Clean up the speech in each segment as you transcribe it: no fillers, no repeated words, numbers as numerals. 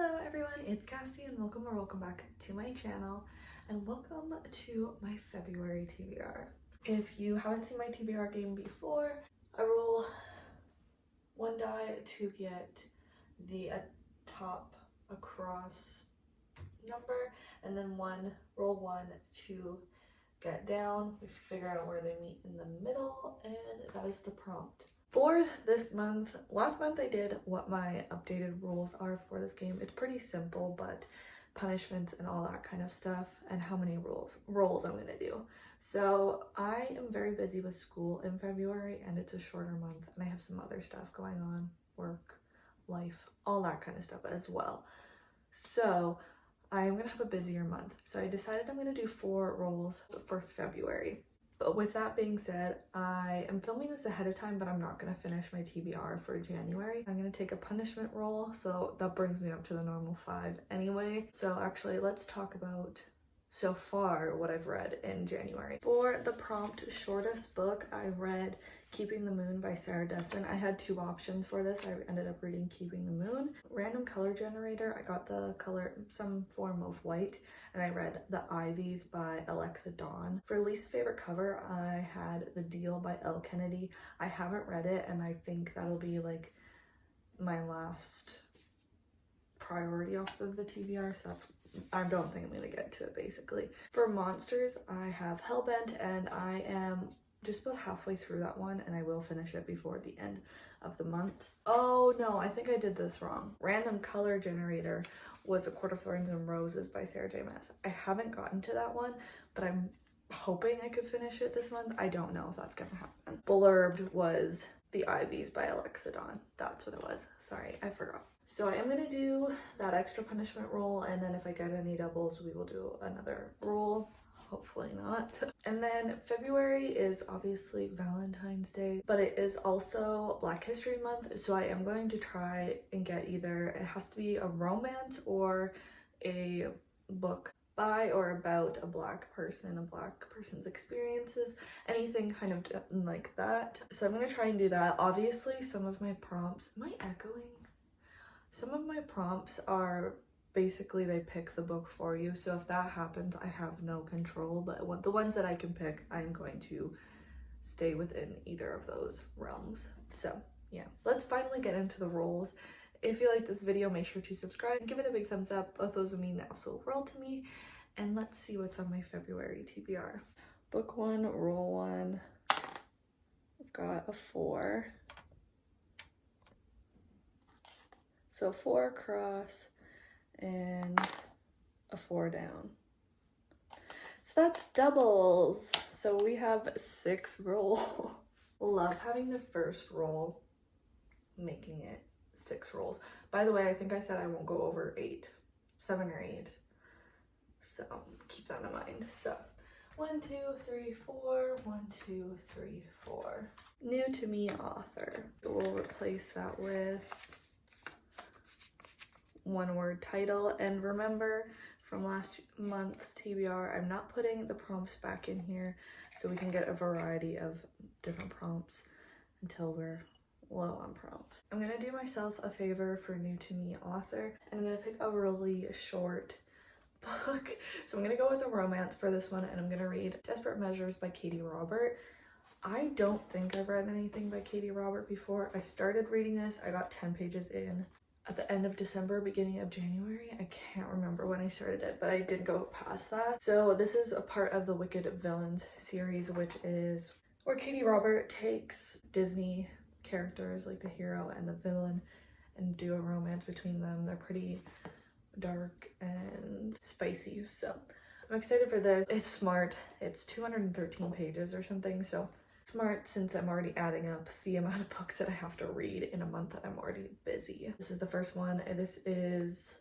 Hello everyone, it's Cassie and welcome back to my channel and welcome to my February TBR. If you haven't seen my TBR game before, I roll one die to get the top across number and then roll one to get down. We figure out where they meet in the middle and that is the prompt. For this month, last month I did what my updated rules are for this game. It's pretty simple, but punishments and all that kind of stuff and how many rolls I'm gonna do. So I am very busy with school in February and it's a shorter month and I have some other stuff going on, work, life, all that kind of stuff as well. So I'm gonna have a busier month. So I decided I'm gonna do 4 rolls for February. But with that being said, I am filming this ahead of time, but I'm not going to finish my TBR for January. I'm going to take a punishment roll, so that brings me up to the normal 5 anyway. So actually, let's talk about so far what I've read in January. For the prompt shortest book, I read Keeping the Moon by Sarah Dessen. I had 2 options for this. I ended up reading Keeping the Moon. Random color generator, I got the color some form of white, and I read The Ivies by Alexa Dawn. For least favorite cover, I had The Deal by Elle Kennedy. I haven't read it, and I think that'll be like my last priority off of the TBR, so I don't think I'm gonna get to it basically. For monsters, I have Hellbent and I am just about halfway through that one and I will finish it before the end of the month. Oh no, I think I did this wrong. Random color generator was A Court of Thorns and Roses by Sarah J. Maas. I haven't gotten to that one, but I'm hoping I could finish it this month. I don't know if that's gonna happen. Blurbed was The Ivies by Alexa Dawn. That's what it was. Sorry, I forgot. So I am gonna do that extra punishment roll, and then if I get any doubles, we will do another roll. Hopefully not. And then February is obviously Valentine's Day, but it is also Black History Month. So I am going to try and get either, it has to be a romance or a book by or about a Black person, a Black person's experiences, anything kind of like that. So I'm gonna try and do that. Obviously some of my prompts, am I echoing? Some of my prompts are basically they pick the book for you. So if that happens, I have no control, but the ones that I can pick, I'm going to stay within either of those realms. So yeah, let's finally get into the rolls. If you like this video, make sure to subscribe and give it a big thumbs up. Both those would mean the absolute world to me. And let's see what's on my February TBR. Book 1, roll 1. I've got a 4. So 4 across and a 4 down. So that's doubles. So we have 6 rolls. Love having the first roll, making it 6 rolls. By the way, I think I said I won't go over 8, 7 or 8. So keep that in mind. So 1, 2, 3, 4, 1, 2, 3, 4. New to me author. So we'll replace that with one-word title. And remember from last month's TBR, I'm not putting the prompts back in here so we can get a variety of different prompts until we're low on prompts. I'm gonna do myself a favor for new to me author. I'm gonna pick a really short book. So I'm gonna go with a romance for this one and I'm gonna read Desperate Measures by Katie Robert. I don't think I've read anything by Katie Robert before. I started reading this, I got 10 pages in at the end of December, beginning of January. I can't remember when I started it, but I did go past that. So this is a part of the Wicked Villains series, which is where Katie Robert takes Disney characters like the hero and the villain and do a romance between them. They're pretty dark and spicy, so I'm excited for this. It's smart. It's 213 pages or something, so smart since I'm already adding up the amount of books that I have to read in a month that I'm already busy. This is the first one, and this is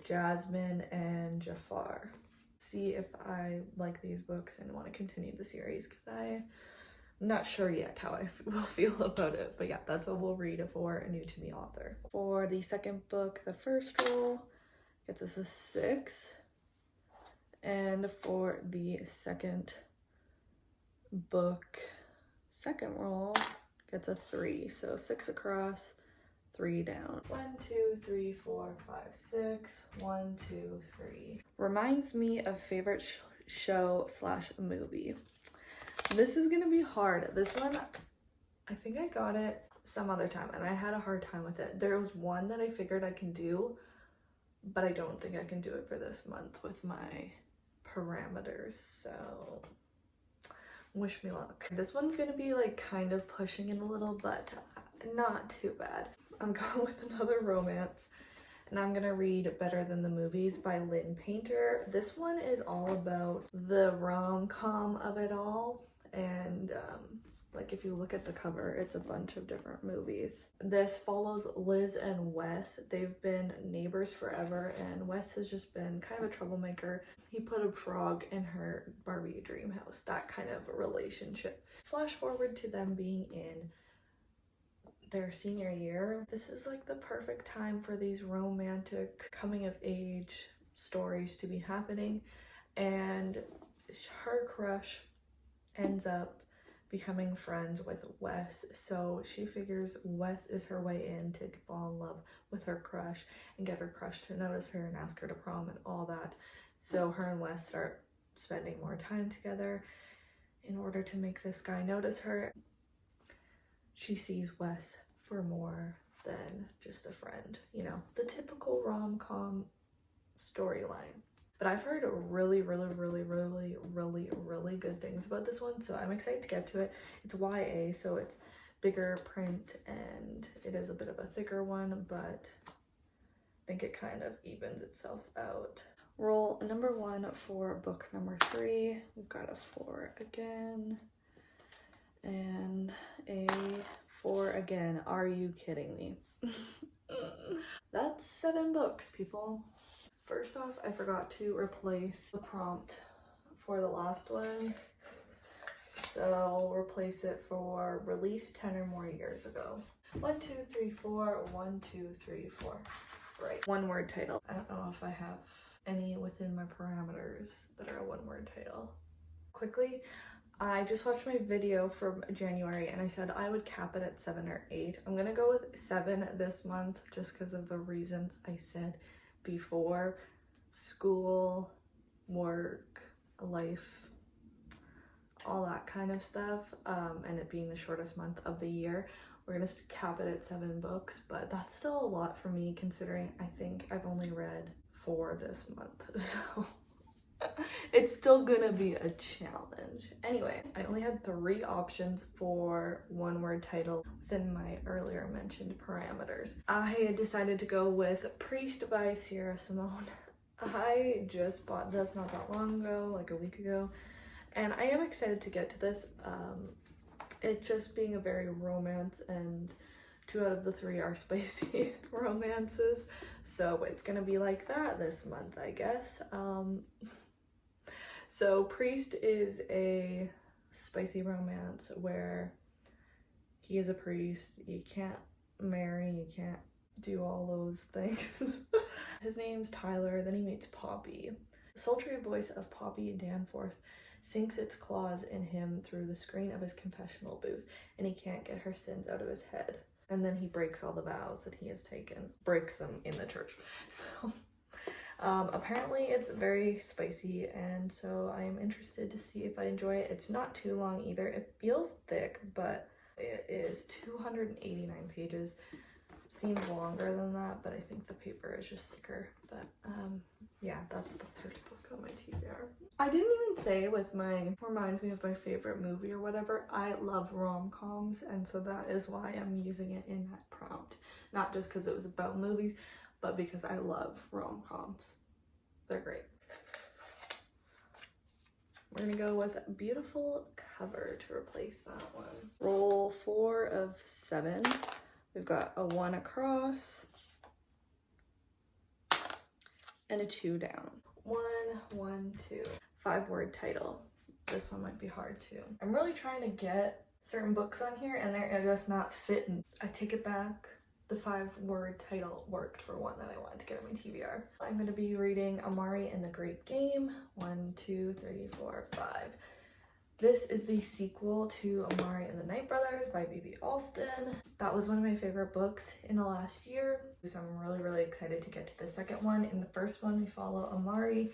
Jasmine and Jafar. See if I like these books and want to continue the series because I'm not sure yet how I will feel about it. But yeah, that's what we'll read for a new to me author. For the second book, the first roll gets us a 6. And for the second book, second roll gets a 3. So 6 across, 3 down. 1, 2, 3, 4, 5, 6. 1, 2, 3. Reminds me of favorite show slash movie. This is gonna be hard. This one, I think I got it some other time and I had a hard time with it. There was one that I figured I can do, but I don't think I can do it for this month with my parameters, so wish me luck. This one's gonna be like kind of pushing it a little, but not too bad. I'm going with another romance, and I'm gonna read Better Than the Movies by Lynn Painter. This one is all about the rom-com of it all, and like if you look at the cover, it's a bunch of different movies. This follows Liz and Wes. They've been neighbors forever, and Wes has just been kind of a troublemaker. He put a frog in her Barbie dream house, that kind of relationship. Flash forward to them being in their senior year. This is like the perfect time for these romantic coming of age stories to be happening, and her crush ends up becoming friends with Wes, so she figures Wes is her way in to fall in love with her crush and get her crush to notice her and ask her to prom and all that. So her and Wes start spending more time together in order to make this guy notice her. She sees Wes for more than just a friend, you know, the typical rom-com storyline. But I've heard really good things about this one, so I'm excited to get to it. It's YA, so it's bigger print and it is a bit of a thicker one, but I think it kind of evens itself out. Roll number 1 for book number 3. We've got a 4 again and a 4 again. Are you kidding me? That's 7 books, people. First off, I forgot to replace the prompt for the last one, so I'll replace it for released 10 or more years ago. 1, 2, 3, 4. 1, 2, 3, 4. Right. One word title. I don't know if I have any within my parameters that are a one-word title. Quickly, I just watched my video from January and I said I would cap it at 7 or 8. I'm gonna go with 7 this month just because of the reasons I said before: school, work, life, all that kind of stuff, and it being the shortest month of the year. We're gonna cap it at 7 books, but that's still a lot for me considering I think I've only read 4 this month, so it's still gonna be a challenge. Anyway, I only had 3 options for one-word title within my earlier mentioned parameters. I decided to go with Priest by Sierra Simone. I just bought this not that long ago, like a week ago, and I am excited to get to this. It's just being a very romance, and 2 out of the 3 are spicy romances, so it's gonna be like that this month, I guess. So Priest is a spicy romance where he is a priest. You can't marry, you can't do all those things. His name's Tyler, then he meets Poppy. The sultry voice of Poppy Danforth sinks its claws in him through the screen of his confessional booth, and he can't get her sins out of his head. And then he breaks all the vows that he has taken, breaks them in the church. So apparently it's very spicy, and so I am interested to see if I enjoy it. It's not too long either. It feels thick, but it is 289 pages. Seems longer than that, but I think the paper is just thicker. But yeah, that's the 3rd book on my TBR. I didn't even say with my, reminds me of my favorite movie or whatever. I love rom-coms, and so that is why I'm using it in that prompt. Not just because it was about movies, but because I love rom-coms. They're great. We're gonna go with Beautiful Cover to replace that one. Roll 4 of 7. We've got a 1 across and a 2 down. 1, 1, 2. 5-word title. This one might be hard too. I'm really trying to get certain books on here and they're just not fitting. I take it back. The 5-word title worked for one that I wanted to get on my TBR. I'm going to be reading Amari and the Great Game. 1, 2, 3, 4, 5. This is the sequel to Amari and the Night Brothers by B.B. Alston. That was one of my favorite books in the last year, so I'm really excited to get to the second one. In the first one, we follow Amari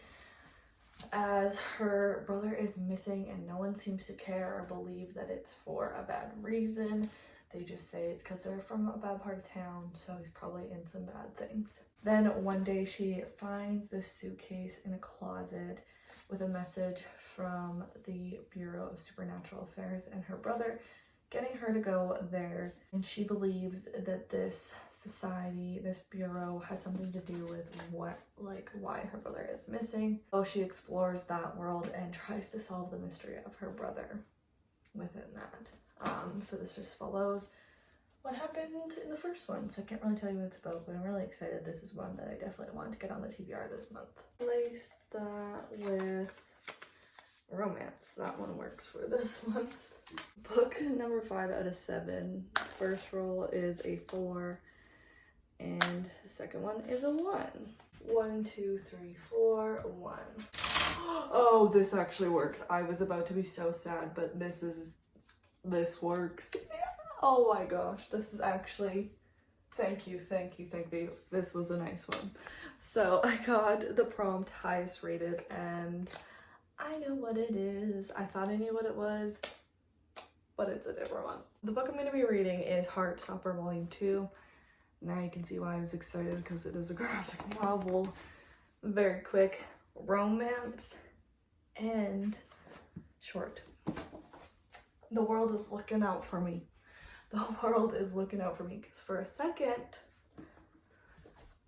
as her brother is missing and no one seems to care or believe that it's for a bad reason. They just say it's because they're from a bad part of town, so he's probably in some bad things. Then one day she finds this suitcase in a closet with a message from the Bureau of Supernatural Affairs and her brother, getting her to go there. And she believes that this society, this bureau, has something to do with why her brother is missing. So she explores that world and tries to solve the mystery of her brother within that. So this just follows what happened in the first one, so I can't really tell you what it's about, but I'm really excited. This is one that I definitely want to get on the TBR this month. Place that with romance. That one works for this month. Book number 5 out of 7. First roll is a 4, and the second one is a 1. 1, 2, 3, 4, 1. Oh, this actually works. I was about to be so sad, but this works. Oh my gosh, this is actually, thank you. This was a nice one. So I got the prompt highest rated, and I know what it is. I thought I knew what it was, but it's a different one. The book I'm going to be reading is Heartstopper Volume 2. Now you can see why I was excited, because it is a graphic novel. Very quick romance and short. The world is looking out for me. The world is looking out for me, because for a second,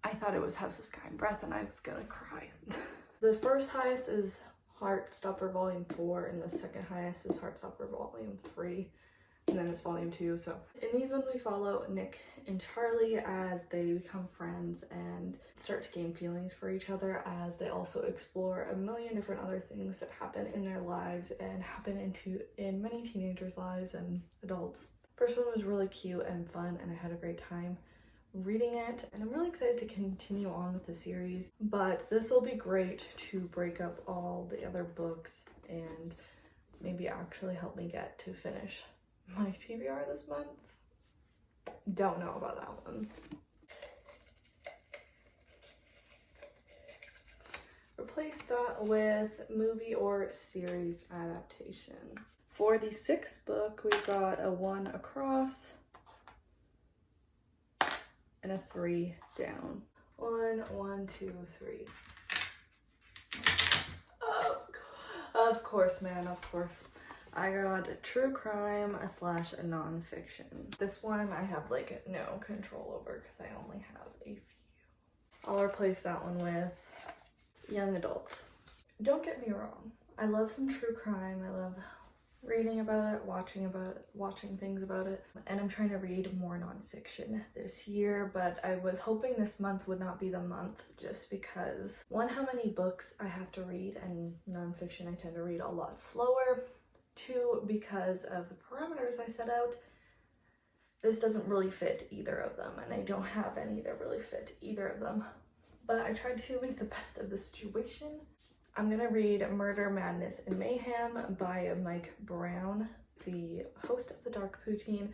I thought it was House of Sky and Breath and I was gonna cry. The first highest is Heartstopper Volume 4, and the second highest is Heartstopper Volume 3, and then it's Volume 2. So in these ones we follow Nick and Charlie as they become friends and start to gain feelings for each other, as they also explore a million different other things that happen in their lives and happen in many teenagers' lives and adults. First one was really cute and fun, and I had a great time reading it, and I'm really excited to continue on with the series, but this will be great to break up all the other books and maybe actually help me get to finish my TBR this month. Don't know about that one. Replace that with movie or series adaptation. For the 6th book, we've got a 1 across and a 3 down. 1, 1, 2, 3. Oh, of course, man, of course. I got true crime / nonfiction. This one I have like no control over because I only have a few. I'll replace that one with young adult. Don't get me wrong, I love some true crime. I love reading about it, watching things about it, and I'm trying to read more nonfiction this year, but I was hoping this month would not be the month, just because, one, how many books I have to read, and nonfiction I tend to read a lot slower. 2, because of the parameters I set out, this doesn't really fit either of them, and I don't have any that really fit either of them, but I tried to make the best of the situation. I'm gonna read Murder, Madness, and Mayhem by Mike Brown, the host of the Dark Poutine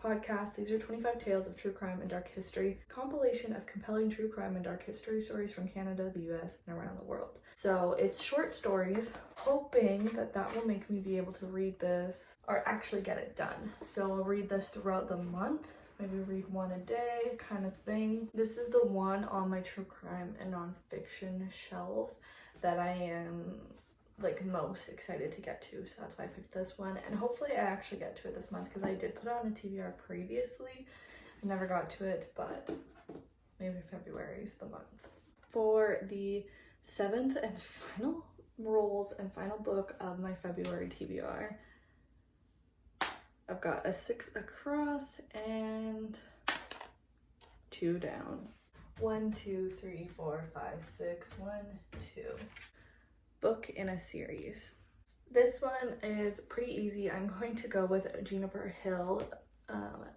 podcast. These are 25 tales of true crime and dark history, compilation of compelling true crime and dark history stories from Canada, the US, and around the world. So it's short stories, hoping that that will make me be able to read this, or actually get it done. So I'll read this throughout the month, maybe read one a day kind of thing. This is the one on my true crime and nonfiction shelves that I am like most excited to get to, so that's why I picked this one, and hopefully I actually get to it this month, because I did put it on a TBR previously. I never got to it, but maybe February is the month. For the 7th and final rolls and final book of my February TBR, I've got a 6 across and 2 down. 1, 2, 3, 4, 5, 6, 1, 2. Book in a series. This one is pretty easy. I'm going to go with Juniper Hill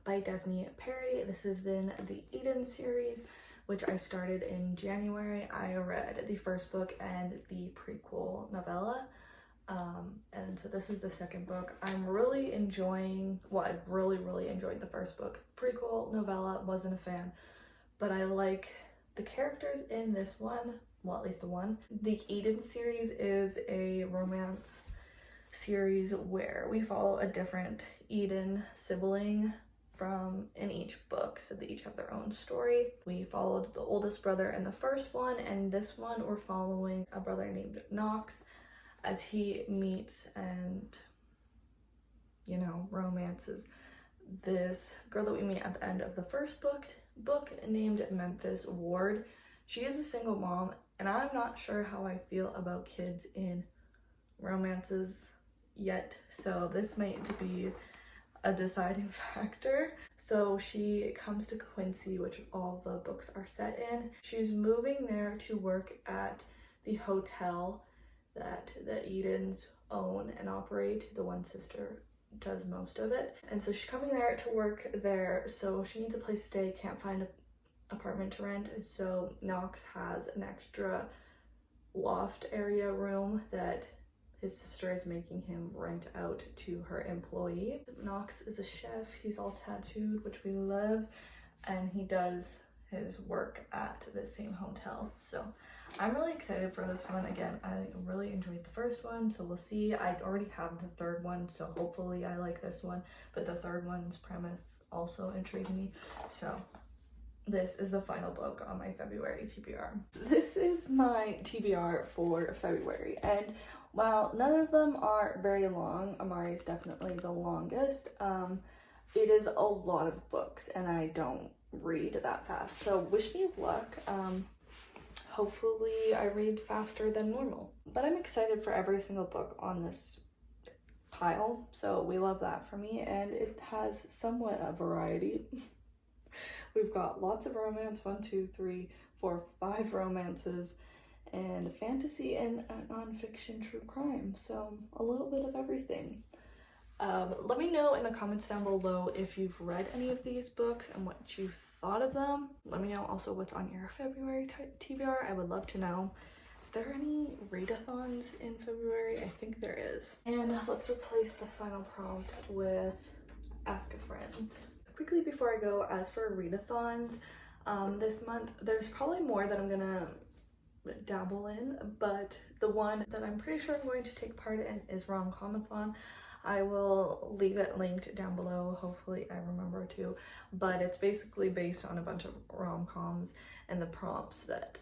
by Devney Perry. This is in the Eden series, which I started in January. I read the first book and the prequel novella. And so this is the second book. I'm really enjoying, well, I really enjoyed the first book. Prequel, novella, wasn't a fan, but I like the characters in this one, well, at least the one. The Eden series is a romance series where we follow a different Eden sibling in each book, so they each have their own story. We followed the oldest brother in the first one, and this one we're following a brother named Knox as he meets and, you know, romances this girl that we meet at the end of the first book named Memphis Ward. She is a single mom, and I'm not sure how I feel about kids in romances yet, so this might be a deciding factor. So she comes to Quincy, which all the books are set in. She's moving there to work at the hotel that the Edens own and operate. The one sister does most of it. And so she's coming there to work there, so she needs a place to stay, can't find an apartment to rent. So Knox has an extra loft area room that his sister is making him rent out to her employee. Knox is a chef, he's all tattooed, which we love, and he does his work at the same hotel. So I'm really excited for this one. Again, I really enjoyed the first one, so we'll see. I already have the third one, so hopefully I like this one, but the third one's premise also intrigued me. So this is the final book on my February TBR. This is my TBR for February, and while none of them are very long, Amari is definitely the longest. It is a lot of books, and I don't read that fast, so wish me luck. Hopefully I read faster than normal. But I'm excited for every single book on this pile, so we love that for me, and it has somewhat a variety. We've got lots of romance, 1, 2, 3, 4, 5 romances, and fantasy and nonfiction true crime, so a little bit of everything. Let me know in the comments down below if you've read any of these books and what you thought of them. Let me know also what's on your February TBR. I would love to know. Is there any readathons in February? I think there is. And let's replace the final prompt with Ask a Friend. Quickly before I go, as for readathons, this month there's probably more that I'm gonna dabble in, but the one that I'm pretty sure I'm going to take part in is Rom-Comathon. I will leave it linked down below, hopefully I remember to, but it's basically based on a bunch of rom-coms and the prompts that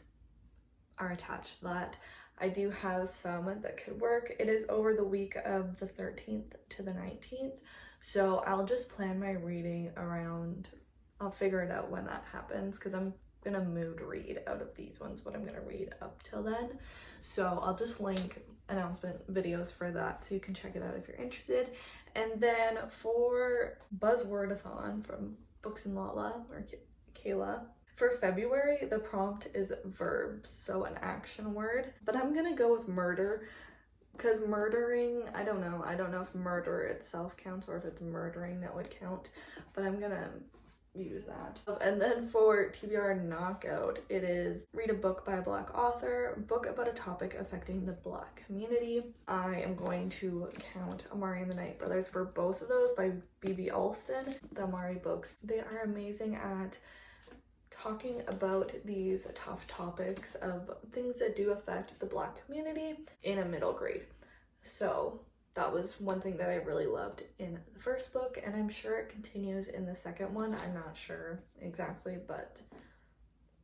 are attached to that. I do have some that could work. It is over the week of the 13th to the 19th, so I'll just plan my reading around, I'll figure it out when that happens, because I'm gonna mood read out of these ones what I'm gonna read up till then. So I'll just link announcement videos for that so you can check it out if you're interested. And then for Buzzwordathon from Books and Lala or Kayla, for February the prompt is verbs, so an action word, but I'm gonna go with murder, because murdering, I don't know if murder itself counts or if it's murdering that would count, but I'm gonna use that. And then for TBR knockout, it is read a book by a Black author, book about a topic affecting the Black community. I am going to count Amari and the Night Brothers for both of those by B.B. Alston. The Amari books, they are amazing at talking about these tough topics of things that do affect the Black community in a middle grade. So that was one thing that I really loved in the first book, and I'm sure it continues in the second one. I'm not sure exactly, but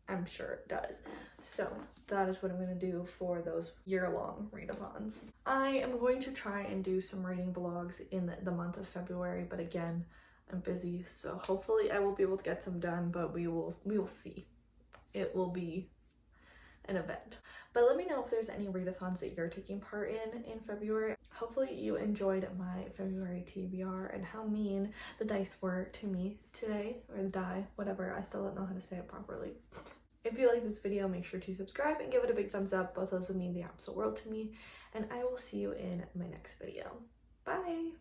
I'm sure it does. So that is what I'm going to do for those year-long readathons. I am going to try and do some reading vlogs in the month of February, but again, I'm busy, so hopefully I will be able to get some done, but we will see. It will be an event. But let me know if there's any readathons that you're taking part in February. Hopefully you enjoyed my February TBR and how mean the dice were to me today, or the die, whatever. I still don't know how to say it properly. If you like this video, make sure to subscribe and give it a big thumbs up. Both those would mean the absolute world to me, and I will see you in my next video. Bye!